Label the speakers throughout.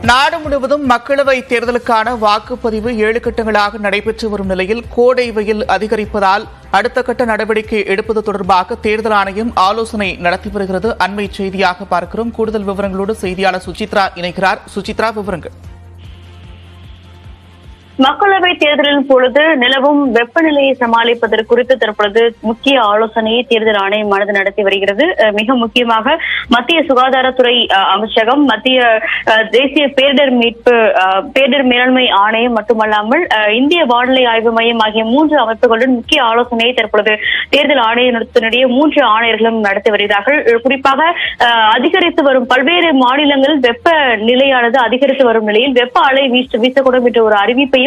Speaker 1: நாடு முழுவதும் மக்களவைத் தேர்தலுக்கான வாக்குப்பதிவு 7 கட்டங்களாக நடைபெற்று வரும் நிலையில் கோடை வெயில் அதிகரிப்பதால் அடுத்த கட்ட நடவடிக்கை எடுப்பது தொடர்பாக தேர்தல் ஆணையம் ஆலோசனை நடத்தி வருகிறது. அண்மை செய்தியாக பார்க்கிறோம். கூடுதல் விவரங்களோடு செய்தியாளர் சுசித்ரா இணைக்கிறார். சுசித்ரா, விவரங்கள்.
Speaker 2: மக்களவை தேர்தலின் பொழுது நிலவும் வெப்பநிலையை சமாளிப்பதற்கு குறித்து தற்பொழுது முக்கிய ஆலோசனையை தேர்தல் ஆணையமானது நடத்தி வருகிறது. மிக முக்கியமாக மத்திய சுகாதாரத்துறை அமைச்சகம், மத்திய தேசிய பேரிடர் மேலாண்மை ஆணையம் மட்டுமல்லாமல் இந்திய வானிலை ஆய்வு மையம் ஆகிய 3 அமைப்புகளுடன் முக்கிய ஆலோசனையை தற்பொழுது தேர்தல் ஆணையத்தினுடைய 3 ஆணையர்களும் நடத்தி வருகிறார்கள். குறிப்பாக அதிகரித்து வரும் பல்வேறு மாநிலங்களில் வெப்ப நிலையானது அதிகரித்து வரும் நிலையில் வெப்ப அலை வீசக்கூடும் என்ற ஒரு அறிவிப்பையும்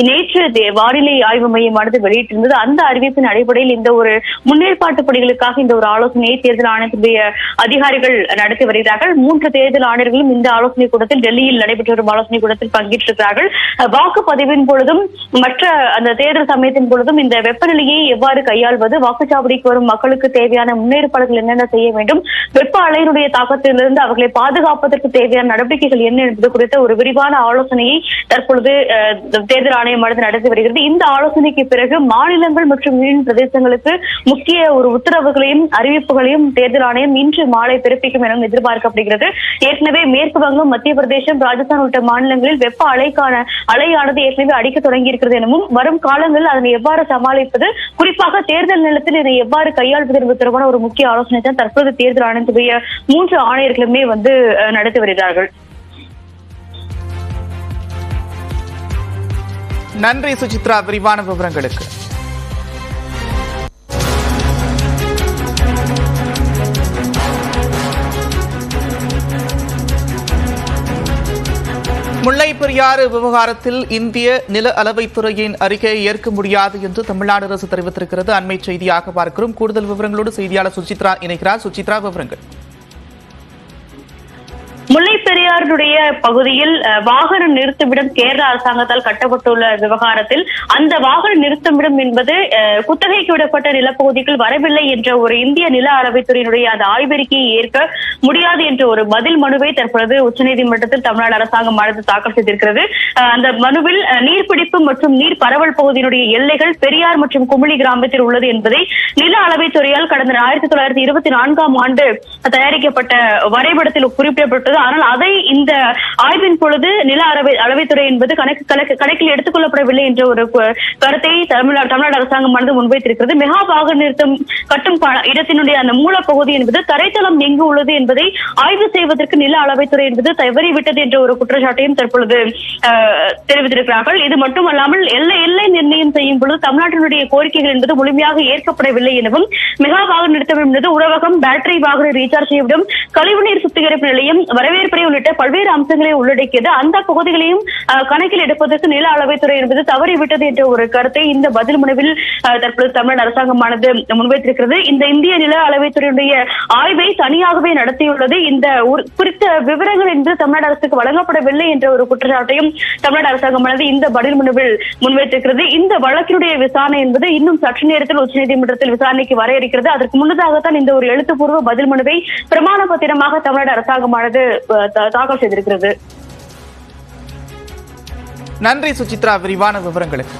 Speaker 2: நேற்று வானிலை ஆய்வு மையமானது வெளியிட்டிருந்தது. அந்த அறிவிப்பின் அடிப்படையில் இந்த ஒரு முன்னேற்பாட்டு பணிகளுக்காக இந்த ஒரு ஆலோசனையை தேர்தல் ஆணையத்துடைய அதிகாரிகள் நடத்தி வருகிறார்கள். 3 தேர்தல் ஆணையர்களும் இந்த ஆலோசனை கூட்டத்தில், டெல்லியில் நடைபெற்று வரும் ஆலோசனை கூட்டத்தில் பங்கேற்றிருக்கிறார்கள். வாக்குப்பதிவின் பொழுதும் மற்ற அந்த தேர்தல் சமயத்தின் பொழுதும் இந்த வெப்பநிலையை எவ்வாறு கையாள்வது, வாக்குச்சாவடிக்கு வரும் மக்களுக்கு தேவையான முன்னேற்பாடுகள் என்னென்ன செய்ய வேண்டும், வெப்ப அலையினுடைய தாக்கத்திலிருந்து அவர்களை பாதுகாப்பதற்கு தேவையான நடவடிக்கைகள் என்ன என்பது குறித்த ஒரு விரிவான ஆலோசனையை தற்பொழுது தேர்தல் ஆணையமானது நடத்தி வருகிறது. இந்த ஆலோசனைக்கு பிறகு மாநிலங்கள் மற்றும் யூனியன் பிரதேசங்களுக்கு முக்கிய ஒரு உத்தரவுகளையும் அறிவிப்புகளையும் தேர்தல் ஆணையம் இன்று மாலை பிறப்பிக்கும் என எதிர்பார்க்கப்படுகிறது. ஏற்கனவே மேற்கு வங்கம், மத்திய பிரதேசம், ராஜஸ்தான் உள்ளிட்ட மாநிலங்களில் வெப்ப அலையானது ஏற்கனவே அடிக்க தொடங்கி இருக்கிறது எனவும் வரும் காலங்களில் அதனை எவ்வாறு சமாளிப்பது, குறிப்பாக தேர்தல் நிலத்தில் இதை எவ்வாறு கையாள்வது என்பது தொடர்பான ஒரு முக்கிய ஆலோசனை தான் தற்போது தேர்தல் ஆணையத்துடைய 3 ஆணையர்களுமே நடத்தி வருகிறார்கள்.
Speaker 1: நன்றி சுசித்ரா, விரிவான விவரங்களுக்கு. முல்லை பெரியாறு விவகாரத்தில் இந்திய நில அளவைத்துறையின் அறிக்கையை ஏற்க முடியாது என்று தமிழ்நாடு அரசு தெரிவித்திருக்கிறது. அண்மை செய்தியாக பார்க்கிறோம். கூடுதல் விவரங்களோடு செய்தியாளர் சுசித்ரா இணைக்கிறார். சுசித்ரா, விவரங்கள்.
Speaker 2: முல்லை பெரியாருடைய பகுதியில் வாகன நிறுத்துமிடம் கேரள அரசாங்கத்தால் கட்டப்பட்டுள்ள விவகாரத்தில் அந்த வாகன நிறுத்துமிடம் என்பது குத்தகைக்கு விடப்பட்ட நிலப்பகுதிகள் வரவில்லை என்ற ஒரு இந்திய நில அளவைத்துறையினுடைய அந்த ஆய்வறிக்கையை ஏற்க முடியாது என்ற ஒரு பதில் மனுவை தற்பொழுது உச்சநீதிமன்றத்தில் தமிழ்நாடு அரசாங்கமானது தாக்கல் செய்திருக்கிறது. அந்த மனுவில் நீர்பிடிப்பு மற்றும் நீர் பரவல் பகுதியினுடைய எல்லைகள் பெரியார் மற்றும் குமிழி கிராமத்தில் உள்ளது என்பதை நில அளவைத்துறையால் கடந்த 1924ஆம் ஆண்டு தயாரிக்கப்பட்ட வரைபடத்தில் குறிப்பிடப்பட்டது. ஆனால் அதை இந்த ஆய்வின் பொழுது நில அளவைத்துறை என்பது கணக்கில் எடுத்துக் கொள்ளப்படவில்லை என்ற ஒரு கருத்தை தமிழ்நாடு அரசாங்கமானது முன்வைத்திருக்கிறது. மெகா வாகன நிறுத்தம் கட்டும் இடத்தினுடைய அந்த மூலப்பகுதி என்பது தரைத்தளம் எங்கு உள்ளது என்பதை ஆய்வு செய்வதற்கு நில அளவைத்துறை என்பது தவறிவிட்டது என்ற ஒரு குற்றச்சாட்டையும் தற்பொழுது தெரிவித்திருக்கிறார்கள். இது மட்டுமல்லாமல் எல்லை நிர்ணயம் செய்யும் பொழுது தமிழ்நாட்டினுடைய கோரிக்கைகள் என்பது முழுமையாக ஏற்கப்படவில்லை எனவும், மெகா வாகன நிறுத்தம் என்பது உணவகம், பேட்டரி வாகன ரீசார்ஜ் செய்யும், கழிவுநீர் சுத்திகரிப்பு நிலையம், வரவேற்பறை உள்ளிட்ட பல்வேறு அம்சங்களை உள்ளடக்கியது. அந்த பகுதிகளையும் கணக்கில் எடுப்பதற்கு நில அளவைத்துறை என்பது தவறிவிட்டது என்ற ஒரு கருத்தை இந்த பதில் மனுவில் தற்போது தமிழ்நாடு அரசாங்கமானது முன்வைத்திருக்கிறது. இந்த இந்திய நில அளவைத்துறையுடைய ஆய்வை தனியாகவே நடத்தியுள்ளது. இந்த குறித்த விவரங்கள் என்பது தமிழ்நாடு அரசுக்கு வழங்கப்படவில்லை என்ற ஒரு குற்றச்சாட்டையும் தமிழ்நாடு அரசாங்கமானது இந்த பதில் மனுவில் முன்வைத்திருக்கிறது. இந்த வழக்கினுடைய விசாரணை என்பது இன்னும் சற்று நேரத்தில் உச்சநீதிமன்றத்தில் விசாரணைக்கு வர இருக்கிறது. அதற்கு முன்னதாகத்தான் இந்த ஒரு எழுத்துப்பூர்வ பதில் மனுவை பிரமாண பத்திரமாக தமிழ்நாடு அரசாங்கமானது தாக்கல் செய்திருக்கிறது.
Speaker 1: நன்றி சுசித்ரா, விரிவான விவரங்களுக்கு.